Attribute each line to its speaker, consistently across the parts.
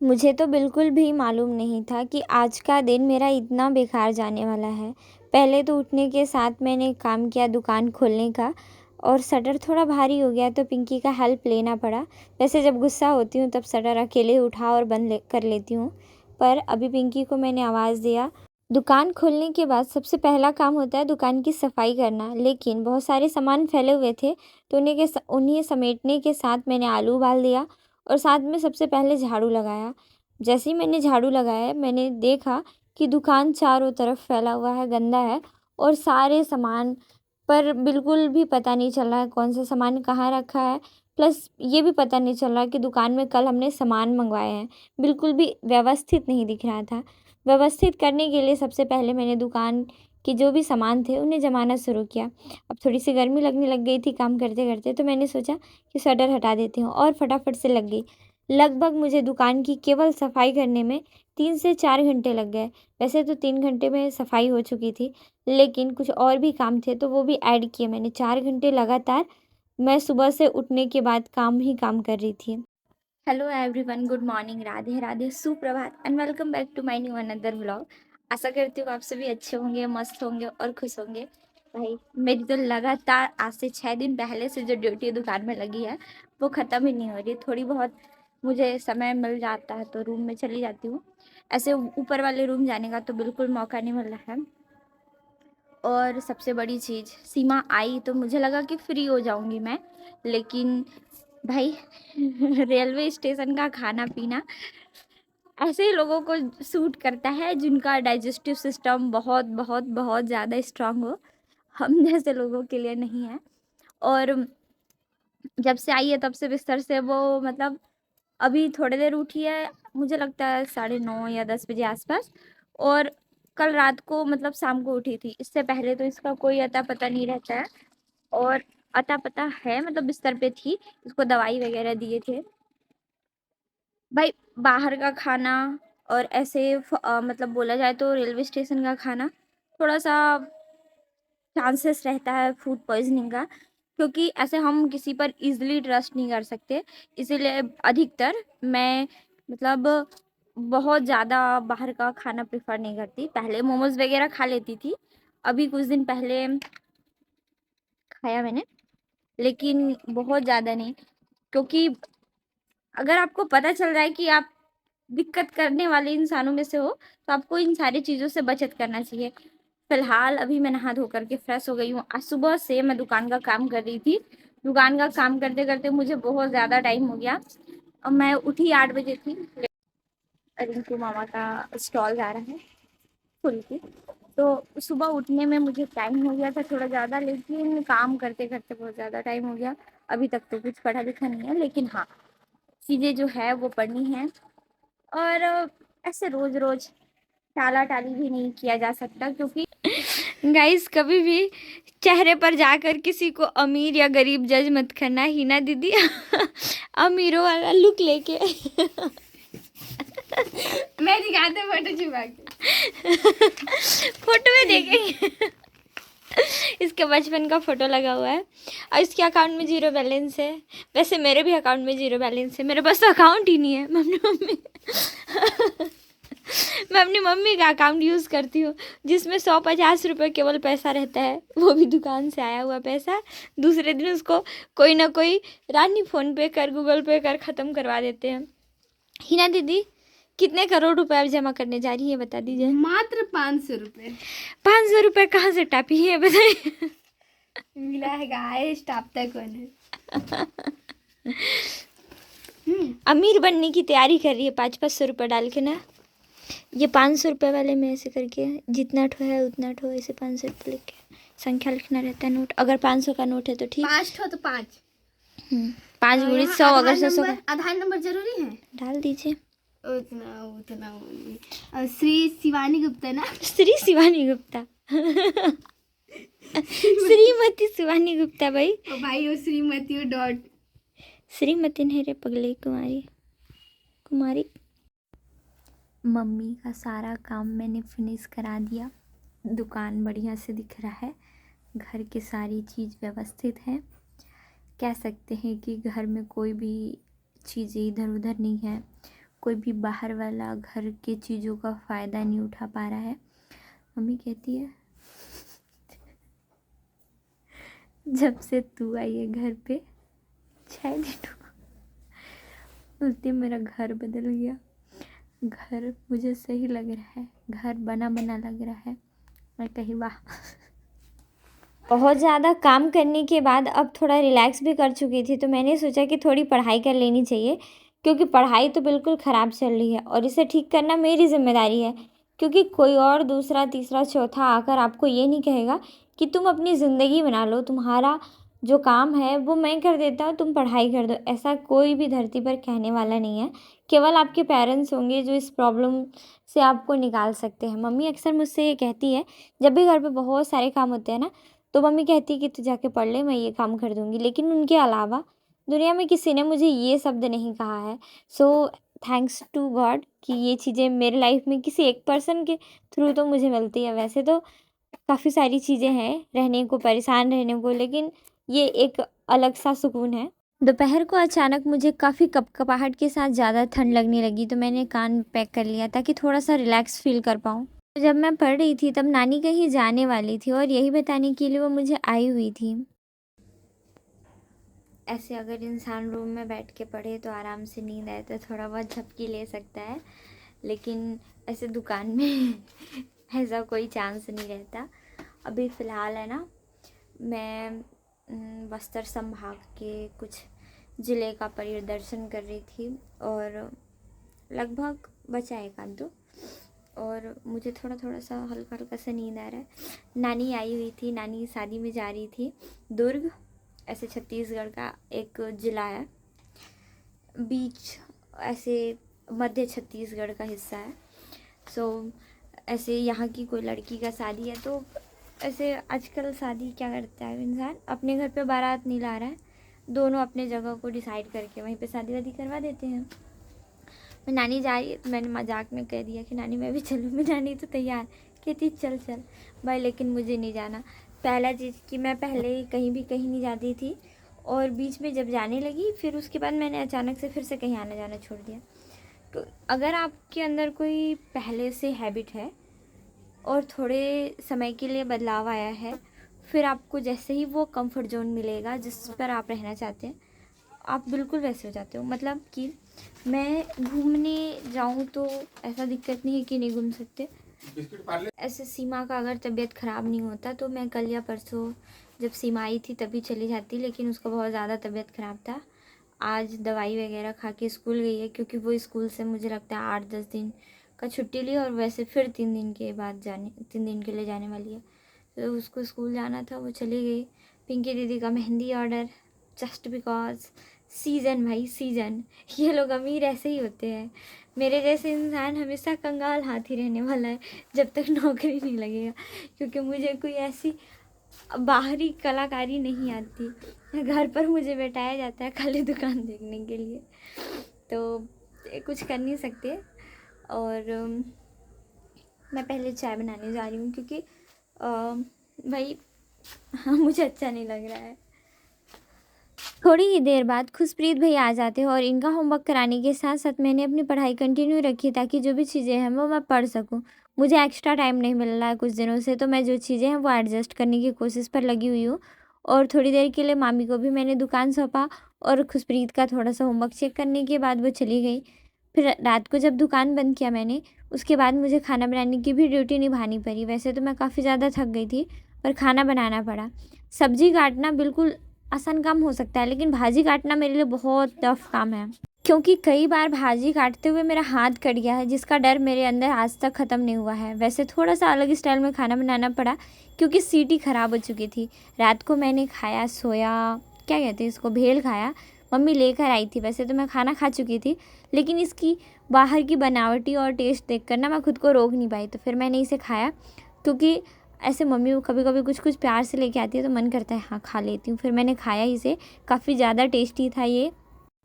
Speaker 1: मुझे तो बिल्कुल भी मालूम नहीं था कि आज का दिन मेरा इतना बेकार जाने वाला है। पहले तो उठने के साथ मैंने काम किया दुकान खोलने का और शटर थोड़ा भारी हो गया तो पिंकी का हेल्प लेना पड़ा। वैसे जब गुस्सा होती हूँ तब शटर अकेले उठा और बंद कर लेती हूँ, पर अभी पिंकी को मैंने आवाज़ दिया। दुकान खोलने के बाद सबसे पहला काम होता है दुकान की सफाई करना, लेकिन बहुत सारे सामान फैले हुए थे तो उन्हें समेटने के साथ मैंने आलू उबाल दिया और साथ में सबसे पहले झाड़ू लगाया। जैसे ही मैंने झाड़ू लगाया मैंने देखा कि दुकान चारों तरफ फैला हुआ है, गंदा है और सारे सामान पर बिल्कुल भी पता नहीं चल रहा है कौन सा सामान कहाँ रखा है। प्लस ये भी पता नहीं चल रहा कि दुकान में कल हमने सामान मंगवाए हैं। बिल्कुल भी व्यवस्थित नहीं दिख रहा था। व्यवस्थित करने के लिए सबसे पहले मैंने दुकान के जो भी सामान थे उन्हें जमाना शुरू किया। अब थोड़ी सी गर्मी लगने लग गई थी काम करते करते, तो मैंने सोचा कि शटर हटा देती हूँ और फटाफट से लग गई। लगभग मुझे दुकान की केवल सफाई करने में 3 से 4 घंटे लग गए। वैसे तो 3 घंटे में सफाई हो चुकी थी, लेकिन कुछ और भी काम थे तो वो भी ऐड किए मैंने। 4 घंटे लगातार मैं सुबह से उठने के बाद काम ही काम कर रही थी। Hello everyone, good morning, Radhe Radhe, सुप्रभात and welcome back to my new another vlog. आशा करती हूँ आप सभी अच्छे होंगे, मस्त होंगे और खुश होंगे। भाई मेरी तो लगातार आज से 6 दिन पहले से जो ड्यूटी दुकान में लगी है वो ख़त्म ही नहीं हो रही। थोड़ी बहुत मुझे समय मिल जाता है तो रूम में चली जाती हूँ। ऐसे ऊपर वाले रूम जाने का तो बिल्कुल मौका नहीं मिल रहा है। और सबसे बड़ी चीज़, सीमा आई तो मुझे लगा कि फ्री हो जाऊंगी मैं, लेकिन भाई रेलवे स्टेशन का खाना पीना ऐसे ही लोगों को सूट करता है जिनका डाइजेस्टिव सिस्टम बहुत बहुत बहुत ज़्यादा स्ट्रांग हो। हम जैसे लोगों के लिए नहीं है। और जब से आई है तब से बिस्तर से वो मतलब अभी थोड़ी देर उठी है, मुझे लगता है 9:30 या 10 बजे आसपास। और कल रात को मतलब शाम को उठी थी। इससे पहले तो इसका कोई अता पता नहीं रहता है। और अता पता है मतलब बिस्तर पे थी, इसको दवाई वगैरह दिए थे। भाई बाहर का खाना और ऐसे मतलब बोला जाए तो रेलवे स्टेशन का खाना थोड़ा सा चांसेस रहता है फूड पॉइजनिंग का, क्योंकि ऐसे हम किसी पर इजीली ट्रस्ट नहीं कर सकते। इसीलिए अधिकतर मैं मतलब बहुत ज़्यादा बाहर का खाना प्रेफर नहीं करती। पहले मोमोज वगैरह खा लेती थी, अभी कुछ दिन पहले खाया मैंने, लेकिन बहुत ज़्यादा नहीं। क्योंकि अगर आपको पता चल रहा है कि आप दिक्कत करने वाले इंसानों में से हो तो आपको इन सारी चीज़ों से बचत करना चाहिए। फिलहाल अभी मैं नहा धो करके फ्रेश हो गई हूँ। आज सुबह से मैं दुकान का काम कर रही थी। दुकान का काम करते करते मुझे बहुत ज़्यादा टाइम हो गया और मैं उठी 8 बजे थी। रिंकू मामा का स्टॉल जा रहा है फुल की, तो सुबह उठने में मुझे टाइम हो गया था थोड़ा ज़्यादा, लेकिन काम करते करते बहुत ज़्यादा टाइम हो गया। अभी तक तो कुछ पढ़ा लिखा नहीं है, लेकिन हाँ चीज़ें जो है वो पढ़नी है। और ऐसे रोज रोज टाला टाली भी नहीं किया जा सकता, क्योंकि गाइस कभी भी चेहरे पर जाकर किसी को अमीर या गरीब जज मत करना। हिना दीदी अमीरों वाला लुक लेके मैं दिखाते फोटो छुपा के फोटो में देखेंगे इसके बचपन का फोटो लगा हुआ है और इसके अकाउंट में 0 बैलेंस है। वैसे मेरे भी अकाउंट में 0 बैलेंस है, मेरे पास तो अकाउंट ही नहीं है। मम्मी मैं अपनी मम्मी का अकाउंट यूज़ करती हूँ जिसमें 150 रुपये केवल पैसा रहता है, वो भी दुकान से आया हुआ पैसा। दूसरे दिन उसको कोई ना कोई रानी फ़ोन पे कर, गूगल पे कर ख़त्म करवा देते हैं। हिना दीदी कितने करोड़ रुपए आप जमा करने जा रही है बता दीजिए।
Speaker 2: मात्र 500 रुपये।
Speaker 1: 500 रुपये कहाँ से टापी है बताइए।
Speaker 2: मिला है गाइस, टापता कौन है?
Speaker 1: अमीर बनने की तैयारी कर रही है 500 रुपये डाल के ना। ये 500 रुपये वाले में ऐसे करके जितना ठो है उतना ठो ऐसे 500 रुपये लिख के संख्या लिखना रहता है नोट। अगर 500 का नोट है तो ठीक,
Speaker 2: 5 ठो तो 5।
Speaker 1: 5 गुणी 100, अगर 100 का
Speaker 2: आधार नंबर जरूरी है?
Speaker 1: डाल दीजिए।
Speaker 2: उतना उतना श्री शिवानी गुप्ता ना?
Speaker 1: श्री शिवानी गुप्ता श्रीमती शिवानी गुप्ता भाई।
Speaker 2: भाई वो श्रीमती डॉट
Speaker 1: श्रीमती नहीं रे पगले, कुमारी कुमारी। मम्मी का सारा काम मैंने फिनिश करा दिया। दुकान बढ़िया से दिख रहा है, घर की सारी चीज़ व्यवस्थित है। कह सकते हैं कि घर में कोई भी चीज़ें इधर उधर नहीं है। कोई भी बाहर वाला घर के चीज़ों का फ़ायदा नहीं उठा पा रहा है। मम्मी कहती है जब से तू आई है घर पे 6 दिन उस दिन मेरा घर बदल गया। घर मुझे सही लग रहा है, घर बना बना लग रहा है। मैं कही वाह। बहुत ज़्यादा काम करने के बाद अब थोड़ा रिलैक्स भी कर चुकी थी, तो मैंने सोचा कि थोड़ी पढ़ाई कर लेनी चाहिए, क्योंकि पढ़ाई तो बिल्कुल ख़राब चल रही है और इसे ठीक करना मेरी ज़िम्मेदारी है। क्योंकि कोई और दूसरा तीसरा चौथा आकर आपको ये नहीं कहेगा कि तुम अपनी ज़िंदगी बना लो, तुम्हारा जो काम है वो मैं कर देता हूँ, तुम पढ़ाई कर दो। ऐसा कोई भी धरती पर कहने वाला नहीं है। केवल आपके पेरेंट्स होंगे जो इस प्रॉब्लम से आपको निकाल सकते हैं। मम्मी अक्सर मुझसे ये कहती है, जब भी घर पे बहुत सारे काम होते हैं ना, तो मम्मी कहती है कि तू जाके पढ़ ले, मैं ये काम कर दूँगी। लेकिन उनके अलावा दुनिया में किसी ने मुझे ये शब्द नहीं कहा है। सो थैंक्स टू गॉड कि ये चीज़ें मेरे लाइफ में किसी एक पर्सन के थ्रू तो मुझे मिलती है। वैसे तो काफ़ी सारी चीज़ें हैं रहने को, परेशान रहने को, लेकिन ये एक अलग सा सुकून है। दोपहर को अचानक मुझे काफ़ी कपकपाहट के साथ ज़्यादा ठंड लगने लगी, तो मैंने कान पैक कर लिया ताकि थोड़ा सा रिलैक्स फील कर पाऊँ। जब मैं पढ़ रही थी तब नानी कहीं जाने वाली थी और यही बताने के लिए वो मुझे आई हुई थी। ऐसे अगर इंसान रूम में बैठ के पढ़े तो आराम से नींद आए तो थोड़ा बहुत झपकी ले सकता है, लेकिन ऐसे दुकान में ऐसा कोई चांस नहीं रहता। अभी फ़िलहाल है ना, मैं बस्तर संभाग के कुछ ज़िले का परिदर्शन कर रही थी और लगभग बचा एक आध दो, और मुझे थोड़ा थोड़ा सा हल्का हल्का सा नींद आ रहा है। नानी आई हुई थी, नानी शादी में जा रही थी दुर्ग, ऐसे छत्तीसगढ़ का एक ज़िला है, बीच ऐसे मध्य छत्तीसगढ़ का हिस्सा है। सो ऐसे यहाँ की कोई लड़की का शादी है, तो ऐसे आजकल शादी क्या करता है इंसान, अपने घर पे बारात नहीं ला रहा है, दोनों अपने जगह को डिसाइड करके वहीं पे शादी वादी करवा देते हैं। मैं नानी जा रही है तो मैंने मजाक में कह दिया कि नानी मैं भी चलूँ। मैं नानी तो तैयार, कहती चल चल भाई, लेकिन मुझे नहीं जाना। पहला चीज़ कि मैं पहले कहीं नहीं जाती थी, और बीच में जब जाने लगी फिर उसके बाद मैंने अचानक से फिर से कहीं आना जाना छोड़ दिया। तो अगर आपके अंदर कोई पहले से हैबिट है और थोड़े समय के लिए बदलाव आया है, फिर आपको जैसे ही वो कंफर्ट जोन मिलेगा जिस पर आप रहना चाहते हैं, आप बिल्कुल वैसे हो जाते हो। मतलब कि मैं घूमने जाऊं तो ऐसा दिक्कत नहीं है कि नहीं घूम सकते। ऐसे सीमा का अगर तबीयत ख़राब नहीं होता तो मैं कल या परसों जब सीमा आई थी तभी चली जाती, लेकिन उसका बहुत ज़्यादा तबीयत ख़राब था। आज दवाई वगैरह खा के स्कूल गई है, क्योंकि वो स्कूल से मुझे लगता है 8-10 दिन का छुट्टी ली, और वैसे फिर 3 दिन के लिए जाने वाली है। तो उसको स्कूल जाना था, वो चली गई। पिंकी दीदी का mehndi order, just because season भाई सीज़न। ये लोग अमीर ऐसे ही होते हैं। मेरे जैसे इंसान हमेशा कंगाल हाथ ही रहने वाला है जब तक नौकरी नहीं लगेगा, क्योंकि मुझे कोई ऐसी बाहरी कलाकारी नहीं आती। घर पर मुझे बैठाया जाता है खाली दुकान देखने के लिए, तो कुछ कर नहीं सकते। और मैं पहले चाय बनाने जा रही हूँ, क्योंकि भाई मुझे अच्छा नहीं लग रहा है। थोड़ी ही देर बाद खुशप्रीत भैया आ जाते हैं और इनका होमवर्क कराने के साथ साथ मैंने अपनी पढ़ाई कंटिन्यू रखी, ताकि जो भी चीज़ें हैं वो मैं पढ़ सकूं। मुझे एक्स्ट्रा टाइम नहीं मिल रहा है कुछ दिनों से, तो मैं जो चीज़ें हैं वो एडजस्ट करने की कोशिश पर लगी हुई हूँ। और थोड़ी देर के लिए मामी को भी मैंने दुकान सौंपा, और खुशप्रीत का थोड़ा सा होमवर्क चेक करने के बाद वो चली गई। फिर रात को जब दुकान बंद किया मैंने, उसके बाद मुझे खाना बनाने की भी ड्यूटी निभानी पड़ी। वैसे तो मैं काफ़ी ज़्यादा थक गई थी, पर खाना बनाना पड़ा। सब्जी काटना बिल्कुल आसान काम हो सकता है, लेकिन भाजी काटना मेरे लिए बहुत टफ काम है, क्योंकि कई बार भाजी काटते हुए मेरा हाथ कट गया है, जिसका डर मेरे अंदर आज तक ख़त्म नहीं हुआ है। वैसे थोड़ा सा अलग स्टाइल में खाना बनाना पड़ा, क्योंकि सीटी ख़राब हो चुकी थी। रात को मैंने खाया क्या कहते हैं इसको, भेल खाया, मम्मी लेकर आई थी। वैसे तो मैं खाना खा चुकी थी, लेकिन इसकी बाहर की बनावटी और टेस्ट देखकर ना मैं खुद को रोक नहीं पाई, तो फिर मैंने इसे खाया। क्योंकि ऐसे मम्मी वो कभी कभी कुछ कुछ प्यार से लेके आती है, तो मन करता है हाँ खा लेती हूँ। फिर मैंने खाया इसे, काफ़ी ज़्यादा टेस्टी था ये।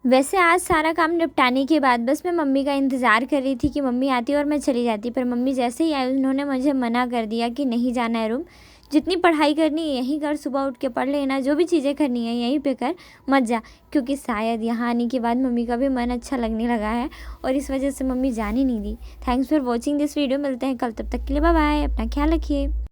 Speaker 1: वैसे आज सारा काम निपटाने के बाद बस मैं मम्मी का इंतज़ार कर रही थी कि मम्मी आती और मैं चली जाती, पर मम्मी जैसे ही आई उन्होंने मुझे मना कर दिया कि नहीं जाना है रूम, जितनी पढ़ाई करनी है यहीं कर, सुबह उठ के पढ़ लेना, जो भी चीज़ें करनी है यहीं पे कर, मत जा। क्योंकि शायद यहाँ आने के बाद मम्मी का भी मन अच्छा लगने लगा है और इस वजह से मम्मी जाने नहीं दी। Thanks for watching this video. मिलते हैं कल, तब तक के लिए बाय बाय, अपना ख्याल रखिए।